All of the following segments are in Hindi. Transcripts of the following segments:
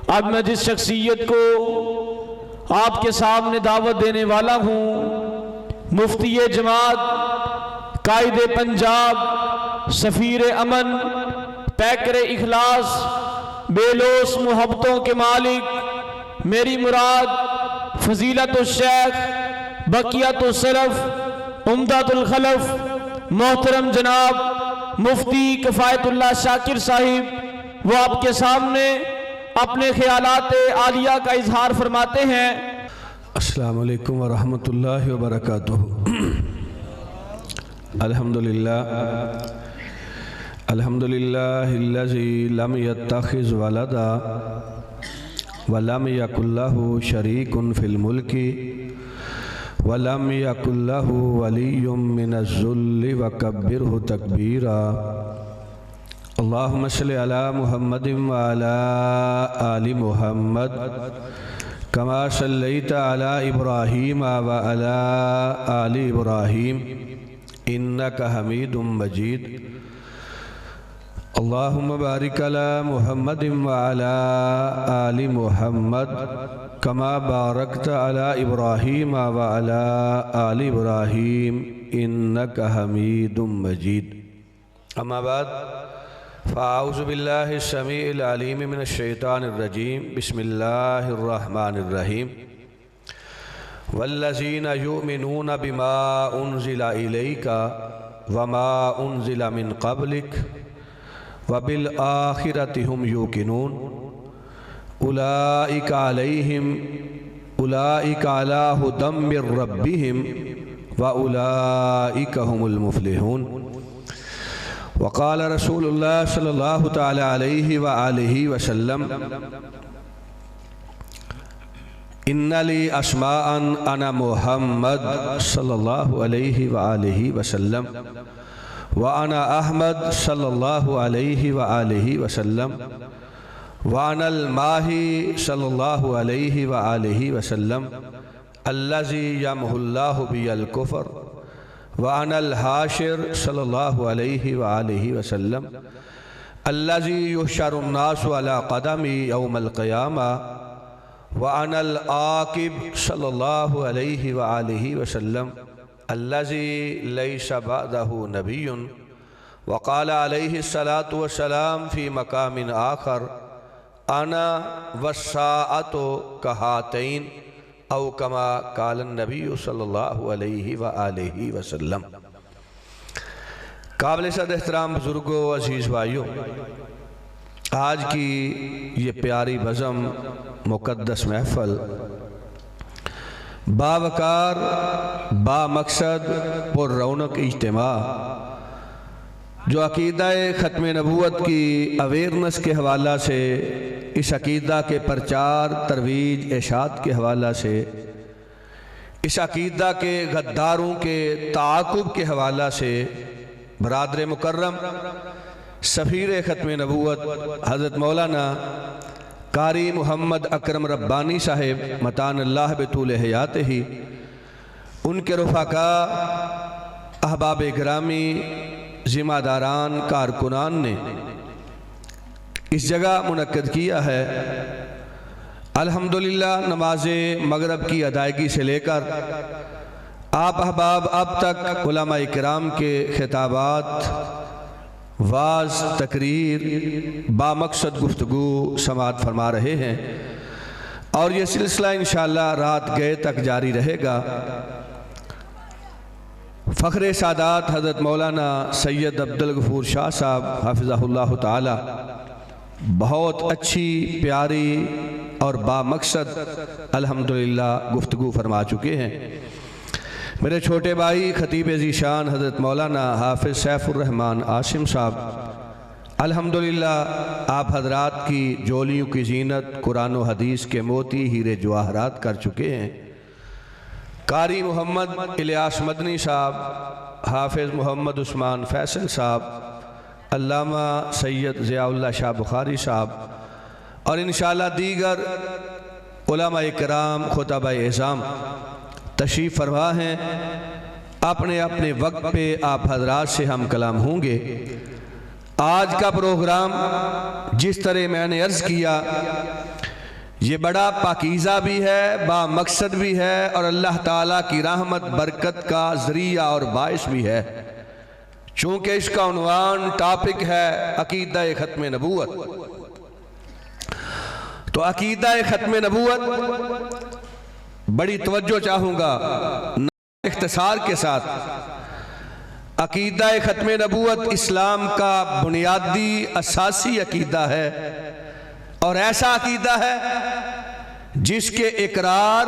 अब मैं जिस शख्सियत को आपके सामने दावत देने वाला हूँ, मुफ्ती जमात, कायद पंजाब, सफ़ीर अमन, पैकर इखलास, बेलोस मोहब्बतों के मालिक, मेरी मुराद फजीलतुल शेख बकियतुल सलफ उम्दतुल खलफ मोहतरम जनाब मुफ्ती किफ़ायतुल्लाह शाकिर साहिब, वो आपके सामने अपने ख्यालात आलिया का इजहार फरमाते हैं। अस्सलामु अलैकुम व रहमतुल्लाहि व बरकातुहू। अल्हम्दुलिल्लाहिल्लज़ी लम यत्तखिज़ वलदा व लम यकुल लहू शरीकुन फिल मुल्की व लम यकुल लहू वलिय्युम मिनज़्ज़ुल्लि व कब्बिरहु तकबीरा। अल्लाहुम्मा सल्लि अला मुहम्मदिन व अला आलि मुहम्मद कमा सल्लैता अला इब्राहीम व अला आलि इब्राहीम इन्नका हमीदुम मजीद। अल्लाहुम्मा बारिक अला मुहम्मदिन व अला आलि मुहम्मद कमा बारकता अला इब्राहीम व अला आलि इब्राहीम इन्नका हमीदुम मजीद। अम्मा बाद फ़ाऊज़ु बिल्लाहि समीइल अलीम मिनश शैतानिर रजीम। बिस्मिल्लाहिर रहमानिर रहीम। वल्लज़ीना युमिनूना बिमा उन्ज़िला इलैका वमा उन्ज़िला मिन क़ब्लिक व बिल आखिरति हुम यूक़िनून उलाइका अला हुदम मिर रब्बिहिम व उलाइका हुमुल मुफ़्लिहून। वक़ाल रसूलुल्लाह सल्लल्लाहु तआला अलैहि व आलिहि वसल्लम इन्नली अस्माअन अना मुहम्मद सल्लल्लाहु अलैहि व आलिहि वसल्लम व अना अहमद सल्लल्लाहु अलैहि व आलिहि वसल्लम व अनल माही सल्लल्लाहु अलैहि व आलिहि वसल्लम अल्लज़ी यमहुल्लाहु बियल कुफ़्र व अनल हाशिर सल्लल्लाहु अलैहि व आलिहि वसल्लम अल्लज़ी युहशरुन नासु अला क़दमी यौमल क़ियामा व अनल आकिब सल्लल्लाहु अलैहि व आलिहि वसल्लम अल्लज़ी लैसा बअदहु नबियुन व क़ाल अलैहि सलातु व सलाम फ़ी मक़ामिन आखर अना वस्साअतु कहातैन औ कमा क़ालन नबी सल्लल्लाहु अलैहि व आलिहि वसल्लम। काबिल सद एहतराम बुज़ुर्गों, अज़ीज़ भाइयों, आज की ये प्यारी बज़म मुक़द्दस महफ़ल बावकार बामकसद पुर रौनक इज्तिमा जो अक़ीदा ख़त्म नबूवत की अवेयरनेस के हवाला से, इस अक़ीदा के प्रचार तरवीज इरशाद के हवाला से, इस अक़ीदा के गद्दारों के ताक़ुब के हवाला से बरादर मुकर्रम सफ़ीर ख़त्म नबूवत हज़रत मौलाना कारी मोहम्मद अकरम रब्बानी साहिब मतान अल्लाह बेतूल हयात ही, उनके रफ़ाका, अहबाब गिरामी, ज़िम्मेदारान, कारकुनान ने इस जगह मुनक्कद किया है। अल्हम्दुलिल्लाह नमाज मगरब की अदायगी से लेकर आप अहबाब अब तक उलमा किराम के खिताबात, वाज, तकरीर, बामकसद गुफ्तगू समाअत फरमा रहे हैं और ये सिलसिला इंशाअल्लाह रात गए तक जारी रहेगा। फ़ख्र सादात हज़रत मौलाना सैयद अब्दुल गफ़ूर शाह साहब हाफ़िज़हुल्लाह ताला बहुत अच्छी, प्यारी और बामकसद अल्हम्दुलिल्लाह गुफ्तगू फरमा चुके हैं। मेरे छोटे भाई ख़तीब ज़ीशान हज़रत मौलाना हाफ़िज़ सैफ़ुर्रहमान आसिम साहब अल्हम्दुलिल्लाह आप हज़रात की जोलियों की ज़ीनत कुरान व हदीस के मोती, हीरे जवाहरात कर चुके हैं। कारी मोहम्मद इलियास मदनी साहब, हाफ़िज़ मोहम्मद उस्मान फ़ैसल साहब, अल्लामा सैयद ज़ियाउल्लाह शाह बुखारी साहब और इंशाअल्लाह दीगर उलमा इकराम, खुतबा इज़ाम तशरीफ़ फरमा हैं। अपने अपने वक्त पे आप हजरात से हम कलाम होंगे। आज का प्रोग्राम जिस तरह मैंने अर्ज़ किया ये बड़ा पाकीज़ा भी है, बामकसद भी है और अल्लाह ताला की रहमत बरकत का ज़रिया और बाइस भी है। चूँकि इसका उन्वान टॉपिक है अकीदा ख़त्म नबूवत, तो अकीदा ख़त्म नबूवत बड़ी तवज्जो चाहूँगा इख्तिसार के साथ। अकीदा ख़त्म नबूवत इस्लाम का बुनियादी असासी अकीदा है और ऐसा अकीदा है जिसके इकरार,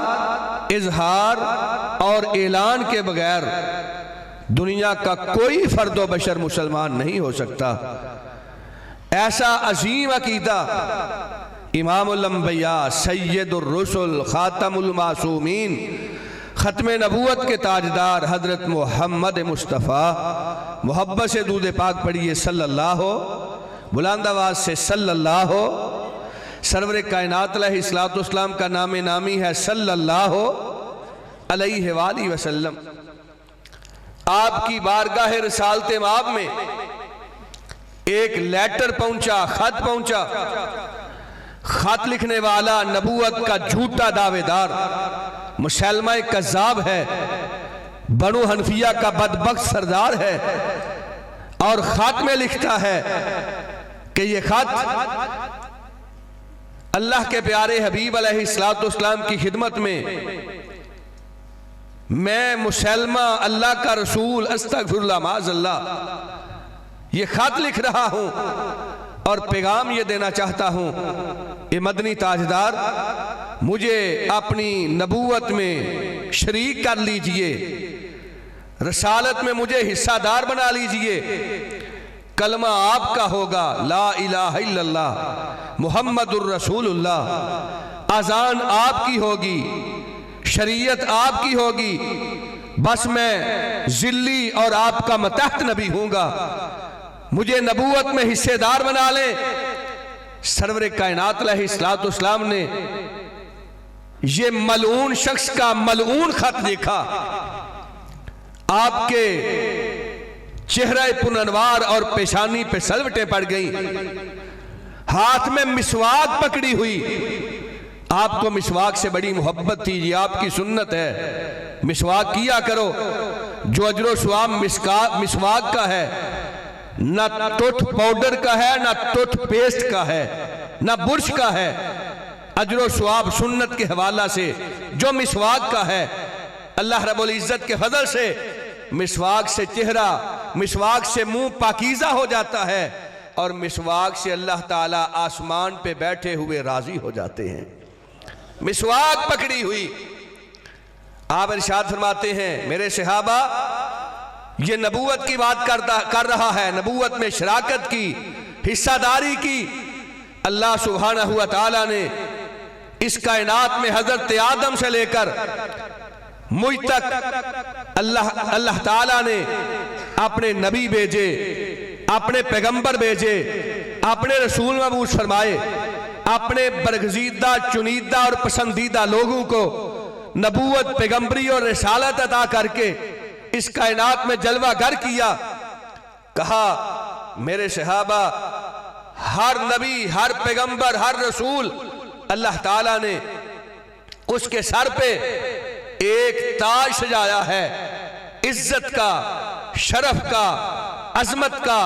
इजहार और ऐलान के बगैर दुनिया का कोई फर्द व बशर मुसलमान नहीं हो सकता। ऐसा अजीम अकीदा इमामुल अंबिया, सैयदुर रुसुल, खातमुल मासूमीन, ख़त्म नबूवत के ताजदार हज़रत मोहम्मद मुस्तफ़ा, मोहब्बत से दूध पाक पढ़िए सल्लल्लाहु, बुलंद आवाज़ से सल्लल्लाहु, सरवर कायनात अलैहिस्सलाम का नाम नामी है सल्लल्लाहु अलैहि वसल्लम। आपकी बारगाह रिसालत माब में एक लेटर पहुंचा, खत पहुंचा। खत लिखने वाला नबूवत का झूठा दावेदार मुसलमा कज़्ज़ाब है, बनु हनफिया का बदबख्त सरदार है और खत में लिखता है कि ये खत अल्लाह के प्यारे हबीब अलैहिस्सलाम की खिदमत में मैं मुसलमा, अल्लाह का रसूल, अस्तगफिरुल्लाह माज़अल्लाह ये खत लिख रहा हूं और पैगाम ये देना चाहता हूं, ये मदनी ताजदार मुझे अपनी नबूवत में शरीक कर लीजिए, रसालत में मुझे हिस्सादार बना लीजिए। कलमा आपका होगा ला इलाहा इल्लल्लाह मुहम्मदुर रसूलुल्लाह, अजान आपकी होगी, शरीयत आपकी होगी, बस मैं जिल्ली और आपका मतहत नबी हूंगा, मुझे नबूवत में हिस्सेदार बना ले। सरवर कायनात अलैहिस्सलाम ने ये मलऊन शख्स का मलऊन खत देखा, आपके चेहरा पुननवार और पेशानी पे सलवटें पड़ गई, हाथ में मिसवाक पकड़ी हुई। आपको मिसवाक से बड़ी मोहब्बत थी, ये आपकी सुन्नत है, मिसवाक किया करो। जो अजरो स्वाब मिसवाक का है, ना टूथ पाउडर का है, ना टूथ पेस्ट का है, ना बुर्श का है। अजरो स्वाब सुन्नत के हवाला से जो मिसवाक का है, अल्लाह रब्बुल इज्जत के फजल से मिसवाक से चेहरा, मिसवाक से मुंह पाकीज़ा हो जाता है और मिसवाक से अल्लाह ताला आसमान पे बैठे हुए राजी हो जाते हैं। मिसवाक पकड़ी हुई आप इरशाद फरमाते हैं, मेरे सहाबा ये नबूवत की बात कर रहा है, नबूवत में शराकत की, हिस्सादारी की। अल्लाह सुब्हानहू व तआला ने इस कायनात में हजरत आदम से लेकर मुझ तक अल्लाह ताला ने अपने नबी भेजे, अपने पैगंबर भेजे, अपने रसूल मबूस फरमाए, अपने बरगजीदा, चुनीदा और पसंदीदा लोगों को नबूवत, पैगंबरी और रिसालत अता करके इस कायनात में जलवा गर किया। कहा मेरे सहाबा, हर नबी, हर पैगंबर, हर रसूल अल्लाह ताला ने उसके सर पे एक ताज सजाया है, इज्जत का, शरफ का, अजमत का,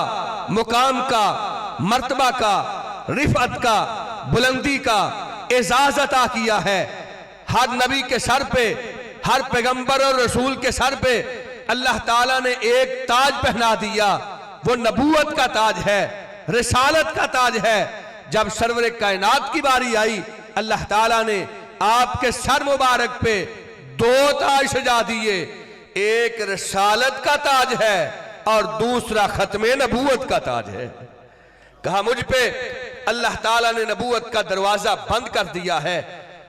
मुकाम का, मर्तबा का, रिफत का, बुलंदी का एजाज अता किया है। हर नबी के सर पे, हर पैगंबर और रसूल के सर पे अल्लाह ताला ने एक ताज पहना दिया, वो नबूवत का ताज है, रिसालत का ताज है। जब सरवर कायनात की बारी आई, अल्लाह ताला ने आपके सर मुबारक पे दो ताज सजा दिए, एक रिसालत का ताज है और दूसरा खत्मे नबूवत का ताज है। कहा मुझ पे अल्लाह ताला ने नबूवत का दरवाजा बंद कर दिया है।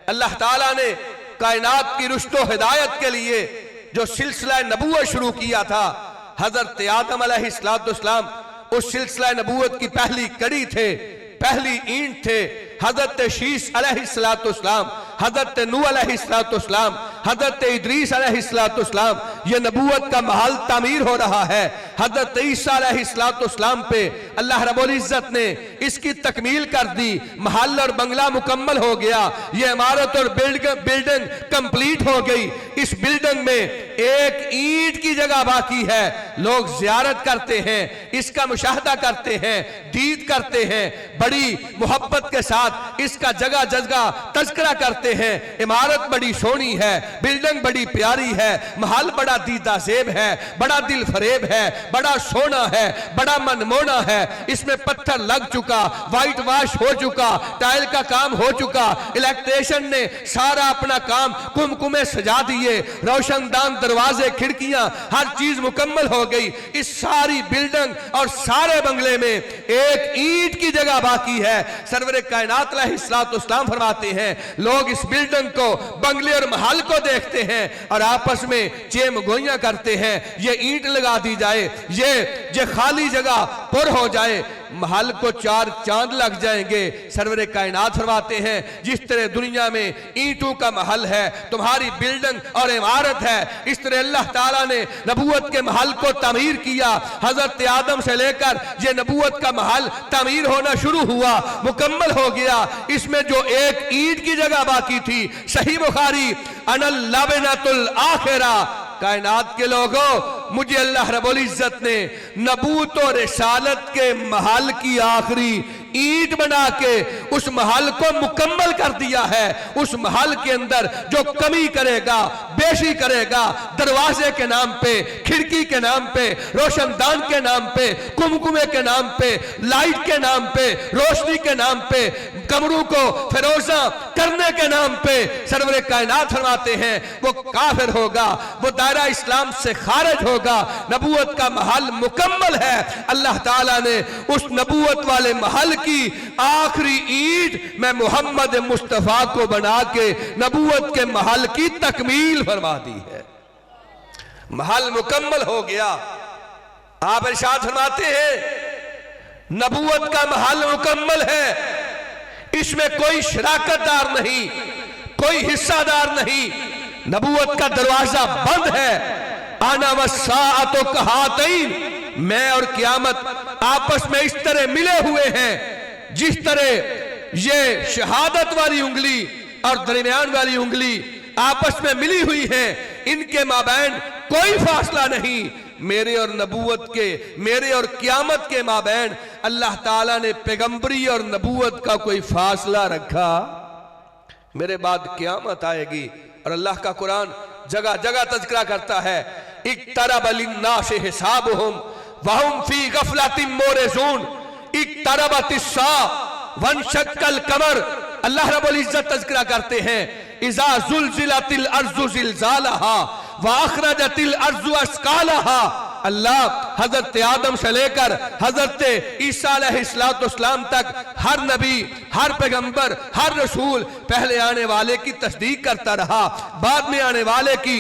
अल्लाह ताला ने कायनात की रुश्तो हिदायत के लिए जो सिलसिला नबूवत शुरू किया था, हजरत आदम अलैहिस्सलाम उस सिलसिला नबूवत की पहली कड़ी थे, पहली ईंट थे। हजरत शीश अलैहिस्सलाम, हजरत नूह अलैहिस्सलाम, हजरत इदरीस अलैहिस्सलाम, ये नबूवत का महल तामीर हो रहा है। हजरत ईसा अलैहिस्सलाम पे अल्लाह रब्बुल इज्जत ने इसकी तकमील कर दी। महल और बंगला मुकम्मल हो गया, ये इमारत और बिल्डिंग कंप्लीट हो गई। इस बिल्डिंग में एक ईंट की जगह बाकी है। लोग जियारत करते हैं, इसका मुशाहदा करते हैं, दीद करते हैं, बड़ी मोहब्बत के साथ इसका जगह जगह तज़किरा करते हैं। इमारत बड़ी सोहनी है, बिल्डिंग बड़ी प्यारी है, महल बड़ा दीदा ज़ेब है, बड़ा दिल फरेब है, बड़ा सोना है, बड़ा मनमोना है। इसमें पत्थर लग चुका, व्हाइट वॉश हो चुका, टाइल का काम हो चुका, इलेक्ट्रिशियन ने सारा अपना काम कुमकुमे सजा दिए, रोशनदान दरवाजे खिड़कियां हर चीज मुकम्मल हो गई। इस सारी बिल्डिंग और सारे बंगले में एक ईंट की जगह बाकी है। सरवर कायनात अलैहिस्सलाम फरमाते हैं, लोग इस बिल्डिंग को, बंगले और महल को देखते हैं और आपस में चेम गोइयां करते हैं, ये ईंट लगा दी जाए, ये खाली जगह पुर हो जाए, महल को 4 चांद लग जाएंगे। सरवर कायनात फरमाते हैं, जिस तरह दुनिया में ईंटों का महल है, तुम्हारी बिल्डिंग और इमारत है, इस तरह अल्लाह ताला ने नबूवत के महल को तामीर किया। हजरत आदम से लेकर ये नबूवत का महल तामीर होना शुरू हुआ, मुकम्मल हो गया। इसमें जो एक ईंट की जगह बाकी थी, सही बुखारी अनल लबनतुल आखिरा, कायनात के लोगों, मुझे अल्लाह रब्बुल इज्जत ने नबूत और रिसालत के महल की आखिरी ईंट बना के उस महल को मुकम्मल कर दिया है। उस महल के अंदर जो कमी करेगा, बेशी करेगा, दरवाजे के नाम पे, खिड़की के नाम पे, रोशनदान के नाम पे, कुमकुमे के नाम पे, लाइट के नाम पे, रोशनी के नाम पे, कमरों को फिरोजा करने के नाम पे, सरवर कायनात फरमाते हैं वो काफिर होगा, वो दायरा इस्लाम से खारिज होगा। नबूवत का महल मुकम्मल है। अल्लाह ताला ने उस नबूवत वाले महल की आखिरी ईंट मैं मोहम्मद मुस्तफा को बना के नबूवत के महल की तकमील फरमा दी है। महल मुकम्मल हो गया। आप इरशाद फरमाते हैं, नबूवत का महल मुकम्मल है, इसमें कोई शराकतदार नहीं, कोई हिस्सादार नहीं, नबूवत का दरवाजा बंद है। आना वस्साअतु कहातैन, मैं और क़यामत आपस में इस तरह मिले हुए हैं जिस तरह ये शहादत वाली उंगली और दरमियान वाली उंगली आपस में मिली हुई है। इनके माबैन कोई फासला नहीं। मेरे और नबूवत के, मेरे और क़यामत के माबैन अल्लाह ताला ने पैगंबरी और नबूवत का कोई फासला रखा? मेरे बाद क़यामत आएगी और अल्लाह का कुरान जगह जगह तज़किरा करता है, इक़्तरब लिन्नासि हिसाबुहुम वहुम फी गफलतिन मोरिज़ून, इक़्तरबतिस्सा वनशक्कल कमर। अल्लाह रब्बुल इज्जत तज़किरा करते हैं, इज़ा ज़ुलज़िलतिल अर्ज़ु ज़िलज़ालहा व अख़रजतिल अर्ज़ु अस्क़ालहा। अल्लाह हजरत आदम से लेकर हजरत ईसा अलैहिस्सलाम तक हर नबी, हर पैगंबर, हर रसूल पहले आने वाले की तस्दीक करता रहा, बाद में आने वाले की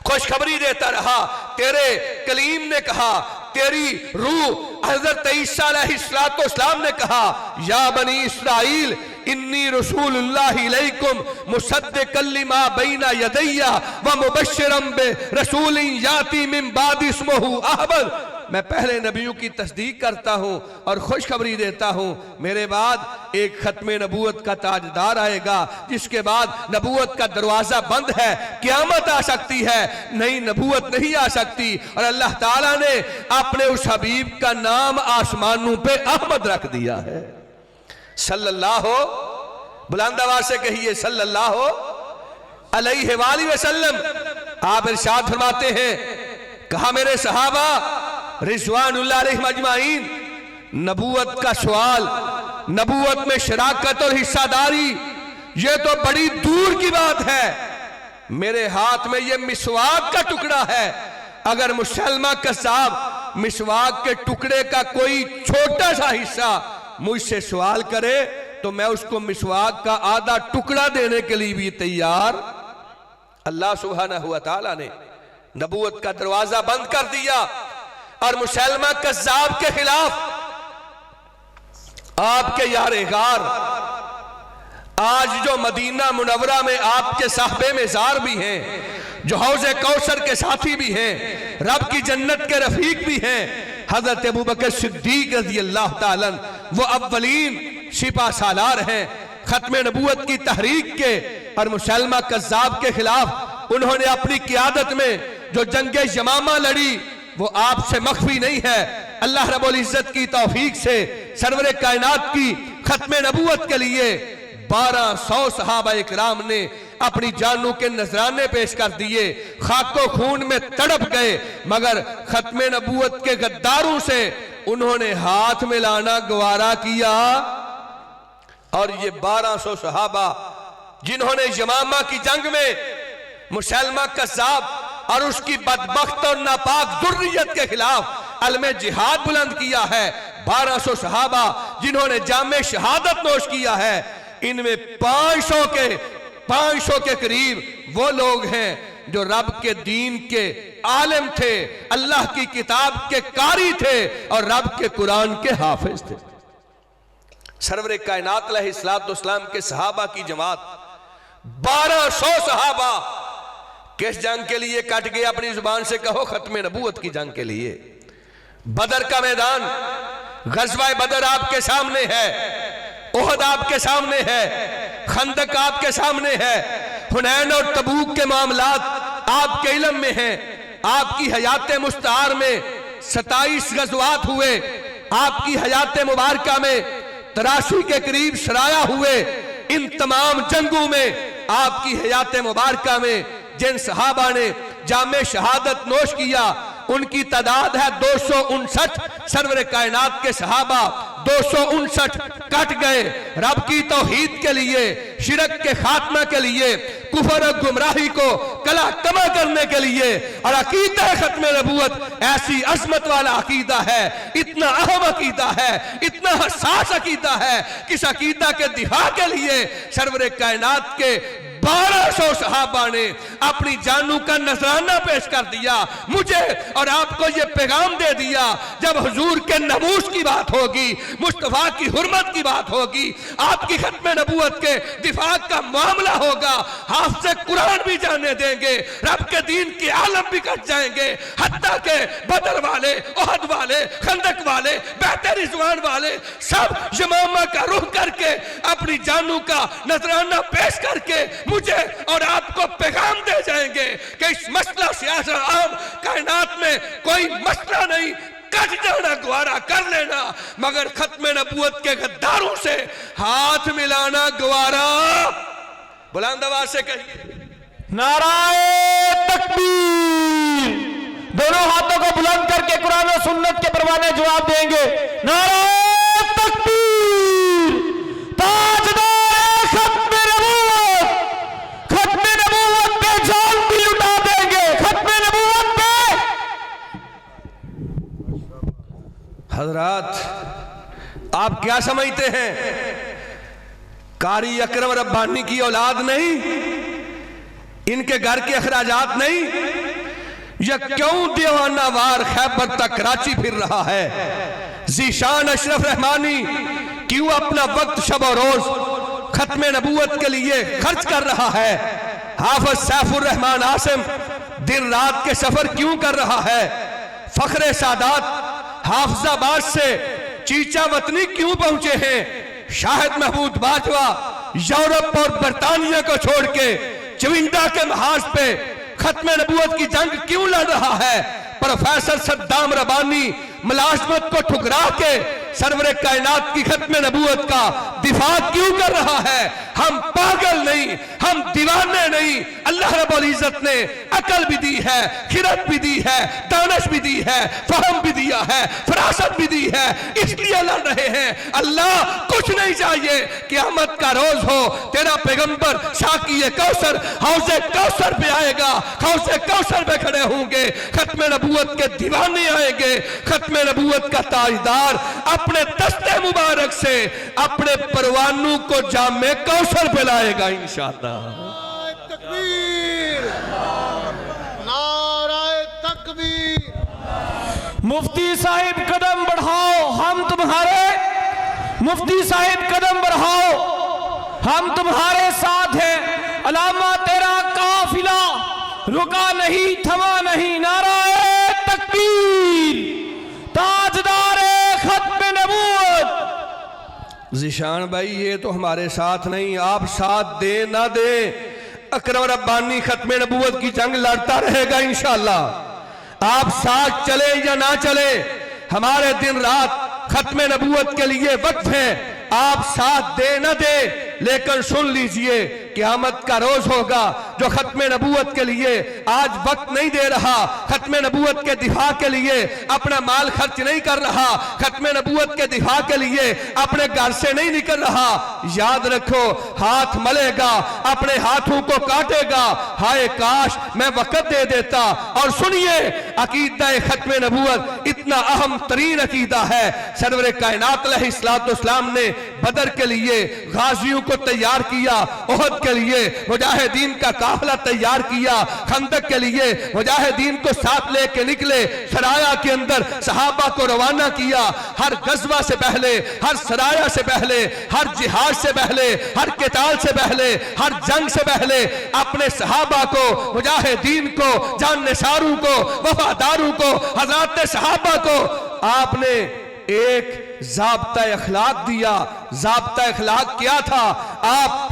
खुशखबरी देता रहा। तेरे कलीम ने कहा, तेरी रूह हजरत ईसा अलैहिस्सलाम ने कहा, या बनी इस्राइल इन्नी रसूलुल्लाहि इलैकुम मुसद्दिक़न लिमा बैना यदैया व मुबश्शिरन बिरसूलिन याती मिन बादि इस्मुहु अहमद। मैं पहले नबियों की तस्दीक करता हूँ और खुशखबरी देता हूँ, मेरे बाद एक खत्म नबूवत का ताजदार आएगा, जिसके बाद नबूवत का दरवाजा बंद है, क़यामत आ सकती है, नई नबूवत नहीं आ सकती। और अल्लाह ताला ने अपने उस हबीब का नाम आसमानों पे अहमद रख दिया है। सल्लल्लाहु, बुलंद आवाज से कहिए सल्लल्लाहु अलैहि वसल्लम। आप इरशाद फरमाते हैं, कहा मेरे सहाबा रिज़वानुल्लाह अलैहिम अजमाइन, नबूवत का सवाल, नबूवत में शराकत और हिस्सादारी, ये तो बड़ी दूर की बात है। मेरे हाथ में ये मिसवाक का टुकड़ा है, अगर मुसलमा कसाब मिसवाक के टुकड़े का कोई छोटा सा हिस्सा मुझसे सवाल करे तो मैं उसको मिसवाक का आधा टुकड़ा देने के लिए भी तैयार। अल्लाह सुब्हानहू व तआला ने नबूवत का दरवाजा बंद कर दिया और मुसलमा कज़्ज़ाब के खिलाफ आपके यारे गार, आज जो मदीना मुनव्वरा में आपके साहबे मेज़ार भी हैं, जो हौज़े कौसर के साथी भी हैं, रब की जन्नत के रफीक भी हैं। हजरत अबू बकर सिद्दीक रज़ी अल्लाह ताला अन्हु वो अव्वलीन सिपा सालार हैं खत्म नबूवत की तहरीक के। और मुसलमा कज़्ज़ाब के खिलाफ उन्होंने अपनी क़ियादत में जो जंगे यमामा लड़ी वो आपसे मख्फी नहीं है। अल्लाह रब्बुल इज्जत की तौफीक से सरवरे कायनात की खत्म नबूवत के लिए 1200 सहाबा इकराम ने अपनी जानों के नजराने पेश कर दिए, खाको खून में तड़प गए, मगर खत्म नबूवत के गद्दारों से उन्होंने हाथ मिलाना गवारा किया। और ये 1200 सहाबा जिन्होंने यमामा की जंग में मुसलमा कज़्ज़ाब और उसकी बदबख्त और नापाक जुर्रियत के खिलाफ अलमे जिहाद बुलंद किया है, 1200 सहाबा जिन्होंने जामे शहादत नोश किया है, इनमें 500 के करीब वो लोग हैं जो रब के दीन के आलिम थे, अल्लाह की किताब के कारी थे और रब के कुरान के हाफिज थे। सरवरे कायनात अलैहिस्सलाम के सहाबा की जमात 1200 सहाबा किस जंग के लिए कट गए? अपनी जुबान से कहो, खत्म नबूवत की जंग के लिए। बदर का मैदान, गज़वा बदर आपके सामने है, ओहद आपके सामने है, खंदक आपके सामने है, हुनैन और तबूक के मामलात आपके इल्म में हैं। आपकी हयात मुस्तार में 27 गज़वात हुए, आपकी हयात मुबारका में 83 के करीब सराया हुए। इन तमाम जंगों में आपकी हयात मुबारका में जिन सहाबा ने जामे शहादत नोश किया उनकी तादाद है 259। सरवरे कायनात के सहाबा 259 कट गए रब की तौहीद के लिए, शिरक के खात्मा के लिए, कुफर और गुमराही को कला कमा करने के लिए। और अकीदा खत्म नबूवत ऐसी अजमत वाला अकीदा है, इतना अहम अकीदा है, इतना हसास अकीदा है, किस अकीदा के दिफा के लिए सरवरे कायनात के 1200 सहाबा ने अपनी जानों का नजराना पेश कर दिया। मुझे और आपको ये पैगाम दे दिया, जब हुजूर के नमूस की बात होगी, मुस्तफा की हुर्मत की बात होगी, आपकी खत्म नबूवत के दिफा का मामला होगा, हाफ़िज़े कुरान भी जाने देंगे, रब के दीन के आलम भी कट जाएंगे। हत्ता के बदर वाले, ओहद वाले, खंदक वाले, बैत रिज़वान वाले सब यमामा का रुख करके अपनी जानों का नजराना पेश करके मुझे और आपको पैगाम दे जाएंगे कि इस मसला सियासत आम कायनात में कोई मसला नहीं, कट जाना गवारा कर लेना, मगर खत्म नबूवत के गद्दारों से हाथ मिलाना गवारा। बुलंद आवाज से कहिए, नाराए तकबीर। दोनों हाथों को बुलंद करके कुरान और सुन्नत के परवाने जवाब देंगे, नाराए तकबीर। ताजदार खत्म नबूवत, खत्म नबूवत पे जान भी लुटा देंगे, खत्म नबूवत पे। हजरात, आप क्या समझते हैं कारी अकरम रब्बानी की औलाद नहीं, इनके घर के अखराजात नहीं, यह क्यों दीवाना वार खैबर तक कराची फिर रहा है? जीशान अशरफ रहमानी क्यों अपना वक्त शब और रोज खत्म नबूवत के लिए खर्च कर रहा है? हाफिज सैफुर रहमान आसिम दिन रात के सफर क्यों कर रहा है? फखरे सादात हाफिजाबाद से चीचा वतनी क्यों पहुंचे हैं? शाहिद महमूद बाजवा यूरोप और बरतानिया को छोड़ के चविंदा के महाज पे खत्म नबूवत की जंग क्यों लड़ रहा है? प्रोफेसर सद्दाम रबानी मुलाजमत को ठुकरा के सरवरे कायनात की खत्म नबूवत का दिफा क्यों कर रहा है? हम पागल नहीं, हम दीवाने नहीं। अल्लाह रब्बुल इज्जत ने अकल भी दी है, खिरत भी दी है, दानश भी दी है, फहम भी दिया है, फरासत भी दी है, इसलिए लड़ रहे हैं। अल्लाह कुछ नहीं चाहिए, क़यामत का रोज हो, तेरा पैगंबर साक़ी कौसर हौज़े कौसर पे आएगा, हौज़े कौसर पे खड़े होंगे, खत्म नबूवत के दीवाने आएंगे, खत्म नबूवत का ताजदार अपने दस्ते मुबारक से अपने परवानों को जामे कौसर पे लाएगा इंशाअल्लाह। तकबीर, नाराए तकबीर। मुफ्ती साहिब कदम बढ़ाओ, हम तुम्हारे, मुफ्ती साहिब कदम बढ़ाओ, हम तुम्हारे साथ हैं। अलामा तेरा काफिला रुका नहीं, थमा नहीं, नाराए तकबीर, ताजदारे खत्म नबूवत। ज़ीशान भाई ये तो हमारे साथ नहीं, आप साथ दे ना दे, अकरम रब्बानी खत्म नबूवत की जंग लड़ता रहेगा इंशाअल्लाह। आप साथ चले या ना चले, हमारे दिन रात खत्म नबूवत के लिए वक्त है। आप साथ दे ना दे, लेकिन सुन लीजिए क़यामत का रोज होगा जो खत्म नबूवत के लिए आज वक्त नहीं दे रहा, खत्म नबूवत के दिफा के लिए अपना माल खर्च नहीं कर रहा, खत्म नबूवत के दिफा के लिए अपने घर से नहीं निकल रहा, याद रखो हाथ मलेगा, अपने हाथों को काटेगा। हाय काश मैं वक्त दे देता। और सुनिए अकीदा खत्म नबूवत इतना अहम तरीन अकीदा है। सरवर कायनात अलैहिस्सलाम ने बदर के लिए गाजियों को तैयार किया, ओहद के लिए मुजाहिदीन का काफिला तैयार किया, खंदक के लिए मुजाहिदीन को साथ लेके निकले, सराया के अंदर सहाबा को रवाना किया। हर गजवा से पहले, हर सराया से पहले, हर जिहाद से पहले, हर किताल से पहले, हर जंग से पहले अपने सहाबा को, मुजाहिदीन को, जाननिसारों को, वफादारों को, हज़रात सहाबा को आपने एक ज़ाब्ता अखलाक दिया। ज़ाब्ता अखलाक क्या था? आप